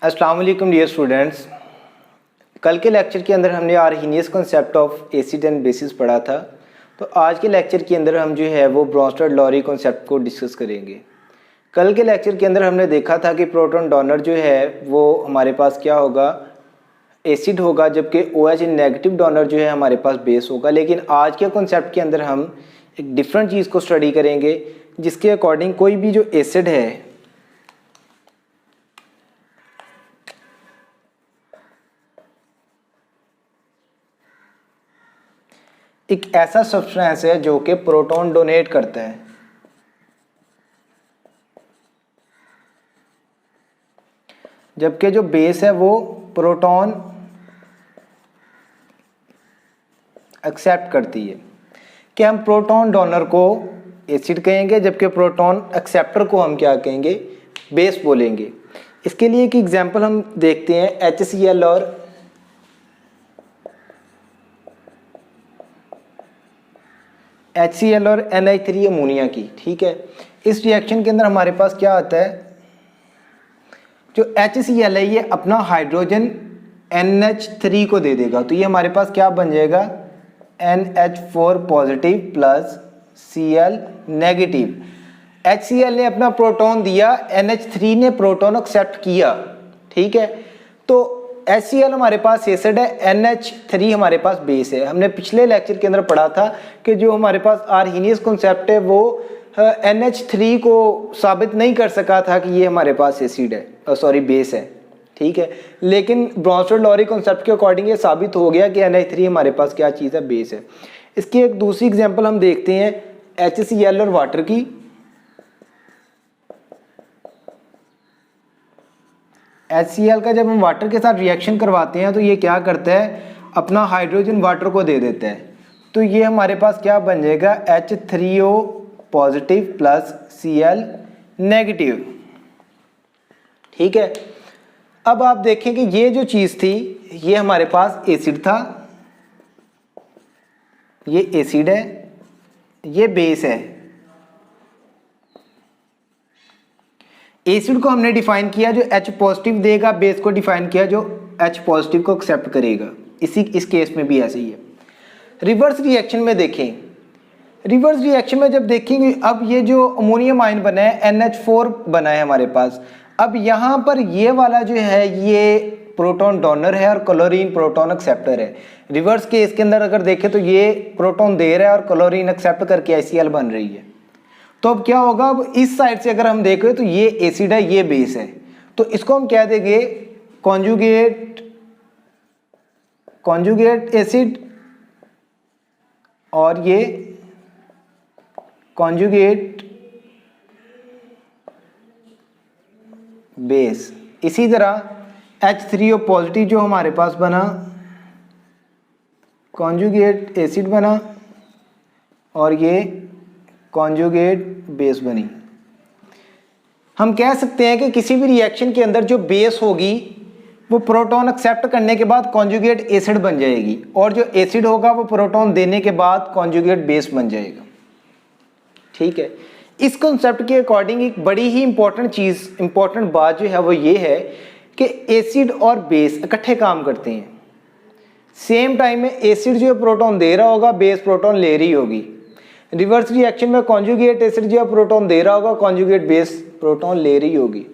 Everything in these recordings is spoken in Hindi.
अस्सलाम वालेकुम डियर स्टूडेंट्स। कल के लेक्चर के अंदर हमने Arrhenius concept of acid and bases पढ़ा था। तो आज के लेक्चर के अंदर हम जो है वो ब्रोंस्टेड-लॉरी कॉन्सेप्ट को डिस्कस करेंगे। कल के लेक्चर के अंदर हमने देखा था कि प्रोटॉन डोनर जो है वो हमारे पास क्या होगा, एसिड होगा, जबकि OH नेगेटिव डोनर जो है हमारे पास बेस होगा। लेकिन आज के कॉन्सेप्ट के अंदर हम एक डिफरेंट चीज़ को स्टडी करेंगे, जिसके अकॉर्डिंग कोई भी जो एसिड है एक ऐसा सब्सटेंस है जो कि प्रोटॉन डोनेट करता है, जबकि जो बेस है वो प्रोटॉन एक्सेप्ट करती है। कि हम प्रोटॉन डोनर को एसिड कहेंगे, जबकि प्रोटॉन एक्सेप्टर को हम क्या कहेंगे, बेस बोलेंगे। इसके लिए एक एग्जांपल हम देखते हैं HCl और HCl और NH3 अमोनिया की। ठीक है, इस रिएक्शन के अंदर हमारे पास क्या आता है, जो HCl है ये अपना हाइड्रोजन NH3 को दे देगा। तो ये हमारे पास क्या बन जाएगा, NH4 positive plus Cl negative. HCl ने अपना प्रोटॉन दिया, NH3 ने प्रोटॉन एक्सेप्ट किया। ठीक है, तो HCl हमारे पास एसिड है, NH3 हमारे पास बेस है। हमने पिछले लेक्चर के अंदर पढ़ा था कि जो हमारे पास आर्हीनियस कॉन्सेप्ट है वो NH3 को साबित नहीं कर सका था कि ये हमारे पास एसिड है, सॉरी बेस है। ठीक है, लेकिन ब्रोंस्टेड-लॉरी कॉन्सेप्ट के अकॉर्डिंग ये साबित हो गया कि NH3 हमारे पास क्या चीज़ है, बेस है। इसकी एक दूसरी एग्जांपल हम देखते हैं HCl और वाटर की। HCl का जब हम वाटर के साथ रिएक्शन करवाते हैं तो ये क्या करता है, अपना हाइड्रोजन वाटर को दे देता है। तो ये हमारे पास क्या बन जाएगा, H3O positive plus Cl negative. ठीक है, अब आप देखें कि ये जो चीज़ थी ये हमारे पास एसिड था, ये एसिड है, ये बेस है। एसिड को हमने डिफाइन किया जो H पॉजिटिव देगा, बेस को डिफाइन किया जो H पॉजिटिव को एक्सेप्ट करेगा। इस केस में भी ऐसे ही है। रिवर्स रिएक्शन में देखें, रिवर्स रिएक्शन में जब देखेंगे, अब ये जो अमोनियम आयन बना है NH4 बना है हमारे पास। अब यहाँ पर ये वाला जो है ये प्रोटॉन डोनर है और क्लोरीन प्रोटॉन एक्सेप्टर है। रिवर्स केस के अंदर अगर देखें तो ये प्रोटॉन दे रहा है और क्लोरीन एक्सेप्ट करके HCl बन रही है। तो अब क्या होगा, अब इस साइड से अगर हम देखें तो ये एसिड है, ये बेस है। तो इसको हम क्या देंगे, कॉन्जुगेट एसिड और ये कॉन्जुगेट बेस। इसी तरह H3O पॉजिटिव जो हमारे पास बना, कॉन्जुगेट एसिड बना और ये कॉन्जुगेट बेस बनी। हम कह सकते हैं कि किसी भी रिएक्शन के अंदर जो बेस होगी वो प्रोटॉन एक्सेप्ट करने के बाद कॉन्जुगेट एसिड बन जाएगी, और जो एसिड होगा वो प्रोटॉन देने के बाद कॉन्जुगेट बेस बन जाएगा। ठीक है, इस कॉन्सेप्ट के अकॉर्डिंग एक बड़ी ही इंपॉर्टेंट बात जो है वो ये है कि एसिड और बेस इकट्ठे काम करते हैं। सेम टाइम में एसिड जो है प्रोटॉन दे रहा होगा, बेस प्रोटॉन ले रही होगी। रिवर्स रिएक्शन में कॉन्जुगेट एसिड जो है प्रोटॉन दे रहा होगा, कॉन्जुगेट बेस प्रोटॉन ले रही होगी।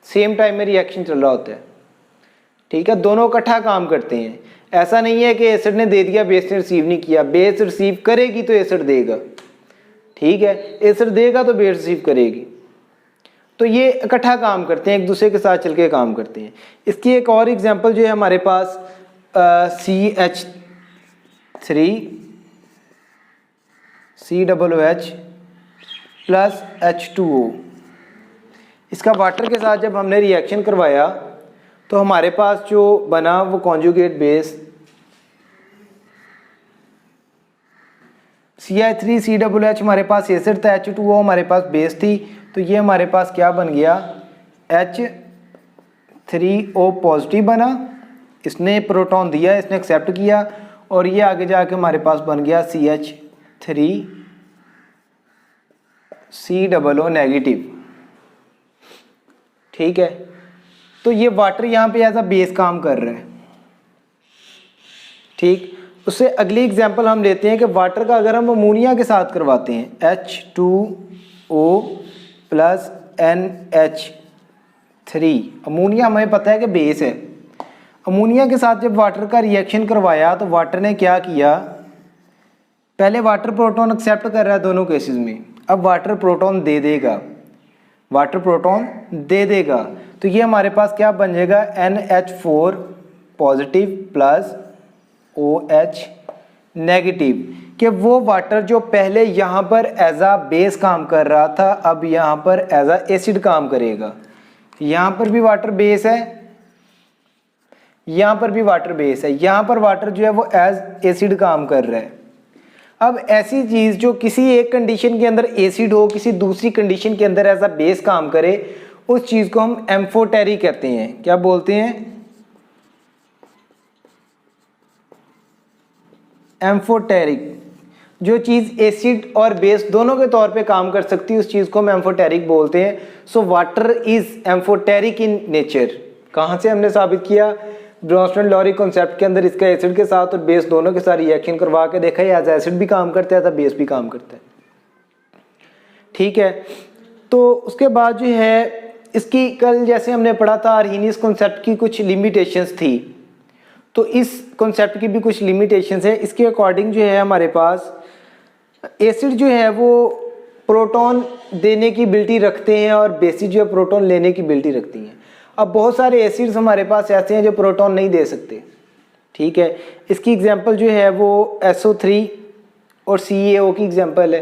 सेम टाइम में रिएक्शन चल रहा होता है। ठीक है, दोनों इकट्ठा काम करते हैं। ऐसा नहीं है कि एसिड ने दे दिया, बेस ने रिसीव नहीं किया। बेस रिसीव करेगी तो एसिड देगा। ठीक है, एसिड देगा तो बेस रिसीव करेगी। तो ये इकट्ठा काम करते हैं, एक दूसरे के साथ चल के काम करते हैं। इसकी एक और एग्जांपल जो है हमारे पास CH3COOH प्लस H2O। इसका वाटर के साथ जब हमने रिएक्शन करवाया तो हमारे पास जो बना वो कॉन्जुगेट बेस CH3COOH हमारे पास एसिड था, H2O हमारे पास बेस थी। तो ये हमारे पास क्या बन गया, H3O पॉजिटिव बना, इसने प्रोटॉन दिया, इसने एक्सेप्ट किया, और ये आगे जाके हमारे पास बन गया CH3COO नेगेटिव। ठीक है, तो ये वाटर यहाँ पे एज अ बेस काम कर रहा है। ठीक, उससे अगली एग्जांपल हम लेते हैं कि वाटर का अगर हम अमोनिया के साथ करवाते हैं H2O प्लस NH3, अमोनिया हमें पता है कि बेस है। अमोनिया के साथ जब वाटर का रिएक्शन करवाया तो वाटर ने क्या किया, पहले वाटर प्रोटॉन एक्सेप्ट कर रहा है दोनों केसेस में, अब वाटर प्रोटॉन दे देगा, वाटर प्रोटॉन दे देगा, तो ये हमारे पास क्या बन जाएगा NH4 positive plus OH negative, कि वो वाटर जो पहले यहाँ पर एज आ बेस काम कर रहा था अब यहाँ पर एज आ एसिड काम करेगा। यहाँ पर भी वाटर बेस है, यहाँ पर भी वाटर बेस है, यहाँ पर वाटर जो है वो एज एसिड काम कर रहा है। अब ऐसी चीज़ जो किसी एक कंडीशन के अंदर एसिड हो, किसी दूसरी कंडीशन के अंदर एज अ बेस काम करे, उस चीज़ को हम एम्फोटेरिक कहते हैं। क्या बोलते हैं? एम्फोटेरिक। जो चीज़ एसिड और बेस दोनों के तौर पे काम कर सकती है उस चीज़ को हम एम्फोटेरिक बोलते हैं। So water is amphoteric in nature. कहाँ से हमने साबित किया? ब्रोंस्टन-लॉरी कॉन्सेप्ट के अंदर इसका एसिड के साथ और बेस दोनों के साथ रिएक्शन करवा के देखा, एज एसिड भी काम करता है, एज बेस भी काम करता है। ठीक है, तो उसके बाद जो है इसकी कल जैसे हमने पढ़ा था आर्हीनियस कॉन्सेप्ट की कुछ लिमिटेशंस थी, तो इस कॉन्सेप्ट की भी कुछ लिमिटेशंस है। इसके अकॉर्डिंग जो है हमारे पास एसिड जो है वो प्रोटॉन देने की एबिलिटी रखते हैं और बेसिस जो है प्रोटॉन लेने की एबिलिटी रखती हैं। अब बहुत सारे एसिड्स हमारे पास ऐसे हैं जो प्रोटॉन नहीं दे सकते। ठीक है, इसकी एग्जांपल जो है वो SO3 और CaO की एग्जांपल है।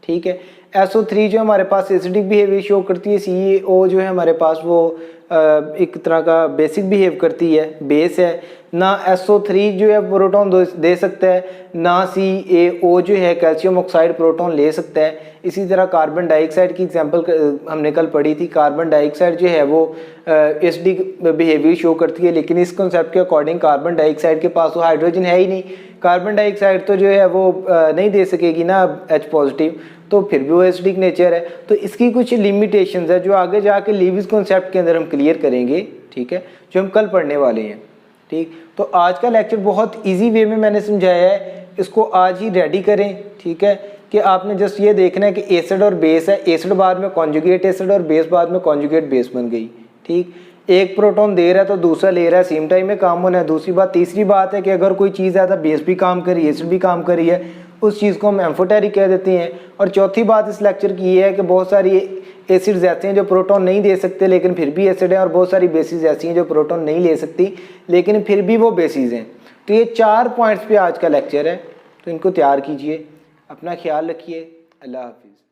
ठीक है, SO3 जो हमारे पास एसिडिक बिहेवियर शो करती है, CaO जो है हमारे पास वो एक तरह का बेसिक बिहेव करती है, बेस है। ना SO3 जो है प्रोटॉन दे सकता है, ना CaO जो है कैल्शियम ऑक्साइड प्रोटॉन ले सकता है। इसी तरह कार्बन डाइऑक्साइड की एग्जांपल हमने कल पढ़ी थी। कार्बन डाइऑक्साइड जो है वो एसिडिक बिहेवियर शो करती है, लेकिन इस कॉन्सेप्ट के अकॉर्डिंग कार्बन डाइऑक्साइड के पास तो हाइड्रोजन है ही नहीं। कार्बन डाइऑक्साइड तो जो है वो नहीं दे सकेगी ना H पॉजिटिव, तो फिर भी वो एसिडिक नेचर है। तो इसकी कुछ लिमिटेशंस है जो आगे जाके लीविस कॉन्सेप्ट के अंदर हम क्लियर करेंगे। ठीक है, जो हम कल पढ़ने वाले हैं। ठीक, तो आज का लेक्चर बहुत इजी वे में मैंने समझाया है, इसको आज ही रेडी करें। ठीक है, कि आपने जस्ट ये देखना है कि एसिड और बेस है, एसिड बाद में कॉन्जुगेट एसिड और बेस बाद में कॉन्जुगेट बेस बन गई। ठीक, एक प्रोटॉन दे रहा है तो दूसरा ले रहा है, सेम टाइम में काम होना है। दूसरी बात, तीसरी बात है कि अगर कोई चीज़ है तो बेस भी काम कर रही है, एसिड भी काम कर रही है, उस चीज़ को हम एम्फोटेरिक कह देते हैं। और चौथी बात इस लेक्चर की ये है कि बहुत सारी एसिड्स ऐसे हैं जो प्रोटॉन नहीं दे सकते लेकिन फिर भी एसिड है, और बहुत सारी बेसिस ऐसी हैं जो प्रोटॉन नहीं ले सकती लेकिन फिर भी वो बेसिस हैं। तो ये 4 पॉइंट्स पे आज का लेक्चर है, तो इनको तैयार कीजिए। अपना ख्याल रखिए। अल्लाह हाफिज़।